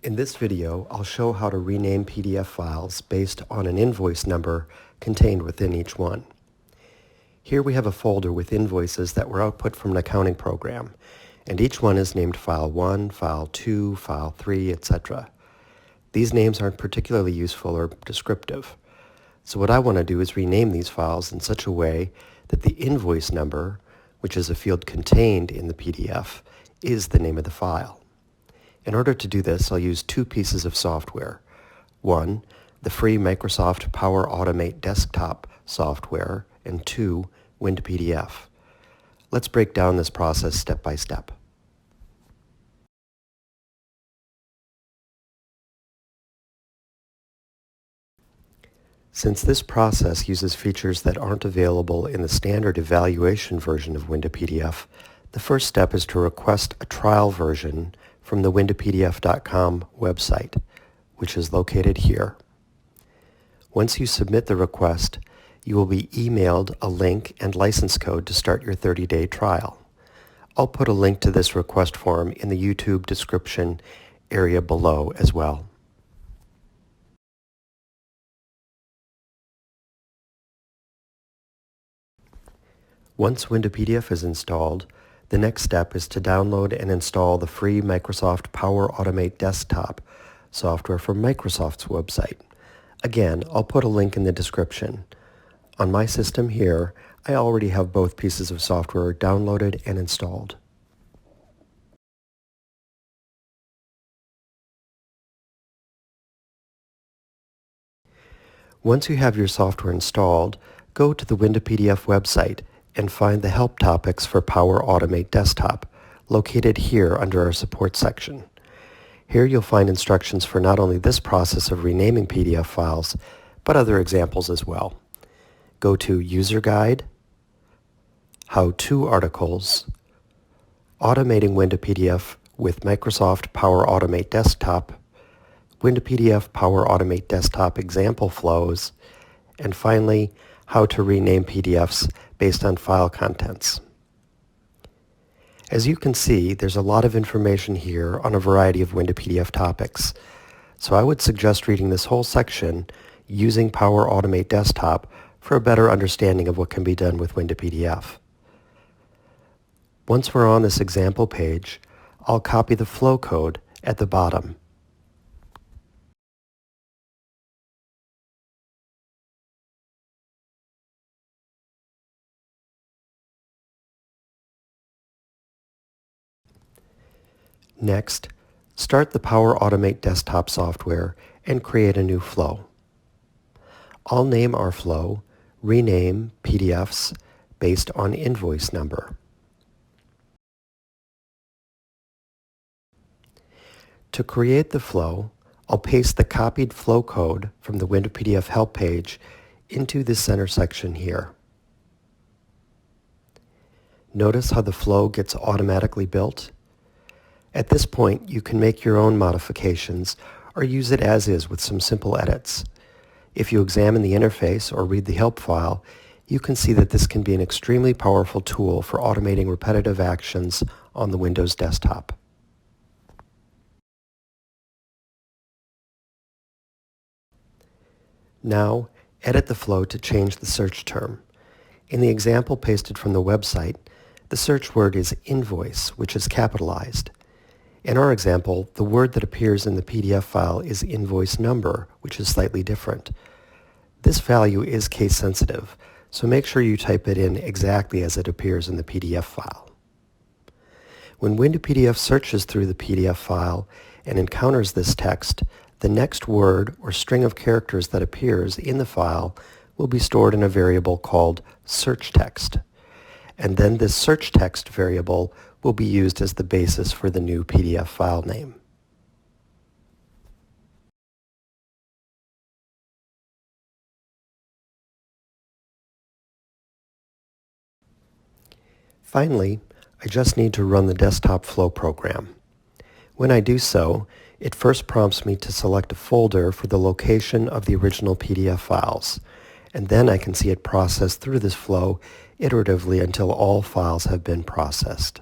In this video, I'll show how to rename PDF files based on an invoice number contained within each one. Here we have a folder with invoices that were output from an accounting program, and each one is named File 1, File 2, File 3, etc. These names aren't particularly useful or descriptive, so what I want to do is rename these files in such a way that the invoice number, which is a field contained in the PDF, is the name of the file. In order to do this, I'll use two pieces of software. One, the free Microsoft Power Automate desktop software, and two, WinPDF. Let's break down this process step by step. Since this process uses features that aren't available in the standard evaluation version of WinPDF, the first step is to request a trial version from the WinPDF.com website, which is located here. Once you submit the request, you will be emailed a link and license code to start your 30-day trial. I'll put a link to this request form in the YouTube description area below as well. Once WinPDF is installed, the next step is to download and install the free Microsoft Power Automate desktop software from Microsoft's website. Again, I'll put a link in the description. On my system here, I already have both pieces of software downloaded and installed. Once you have your software installed, go to the WinPDF website and find the help topics for Power Automate Desktop, located here under our support section. Here you'll find instructions for not only this process of renaming PDF files, but other examples as well. Go to User Guide, How-To Articles, Automating WinPDF with Microsoft Power Automate Desktop, WinPDF Power Automate Desktop Example Flows, and finally, How to Rename PDFs based on file contents. As you can see, there's a lot of information here on a variety of WinPDF topics, so I would suggest reading this whole section using Power Automate Desktop for a better understanding of what can be done with WinPDF. Once we're on this example page, I'll copy the flow code at the bottom. Next, start the Power Automate desktop software and create a new flow. I'll name our flow Rename PDFs based on invoice number. To create the flow, I'll paste the copied flow code from the WinPDF help page into the center section here. Notice how the flow gets automatically built? At this point, you can make your own modifications or use it as is with some simple edits. If you examine the interface or read the help file, you can see that this can be an extremely powerful tool for automating repetitive actions on the Windows desktop. Now, edit the flow to change the search term. In the example pasted from the website, the search word is invoice, which is capitalized. In our example, the word that appears in the PDF file is invoice number, which is slightly different. This value is case sensitive, so make sure you type it in exactly as it appears in the PDF file. When WinPDF searches through the PDF file and encounters this text, the next word or string of characters that appears in the file will be stored in a variable called search text. And then this search text variable will be used as the basis for the new PDF file name. Finally, I just need to run the desktop flow program. When I do so, it first prompts me to select a folder for the location of the original PDF files, and then I can see it process through this flow iteratively until all files have been processed.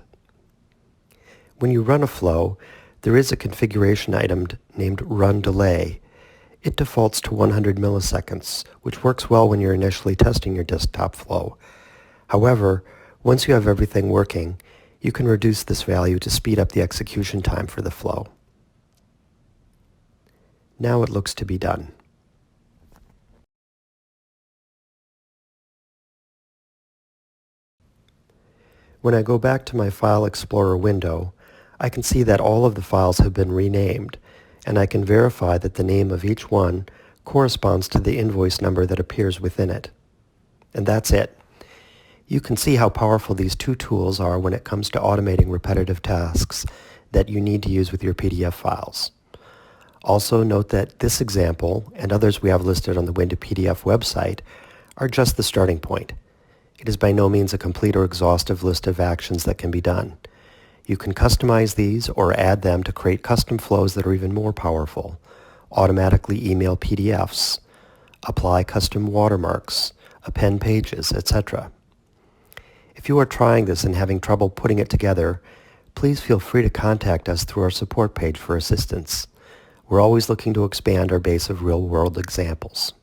When you run a flow, There is a configuration item named Run Delay. It defaults to 100 milliseconds, which works well when you're initially testing your desktop flow. However, once you have everything working, you can reduce this value to speed up the execution time for the flow. Now it looks to be done. When I go back to my File Explorer window, I can see that all of the files have been renamed, and I can verify that the name of each one corresponds to the invoice number that appears within it. And that's it. You can see how powerful these two tools are when it comes to automating repetitive tasks that you need to use with your PDF files. Also note that this example and others we have listed on the Win2PDF website are just the starting point. It is by no means a complete or exhaustive list of actions that can be done. You can customize these or add them to create custom flows that are even more powerful. Automatically email PDFs, apply custom watermarks, append pages, etc. If you are trying this and having trouble putting it together, please feel free to contact us through our support page for assistance. We're always looking to expand our base of real-world examples.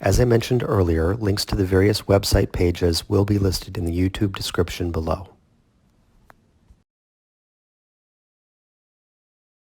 As I mentioned earlier, links to the various website pages will be listed in the YouTube description below.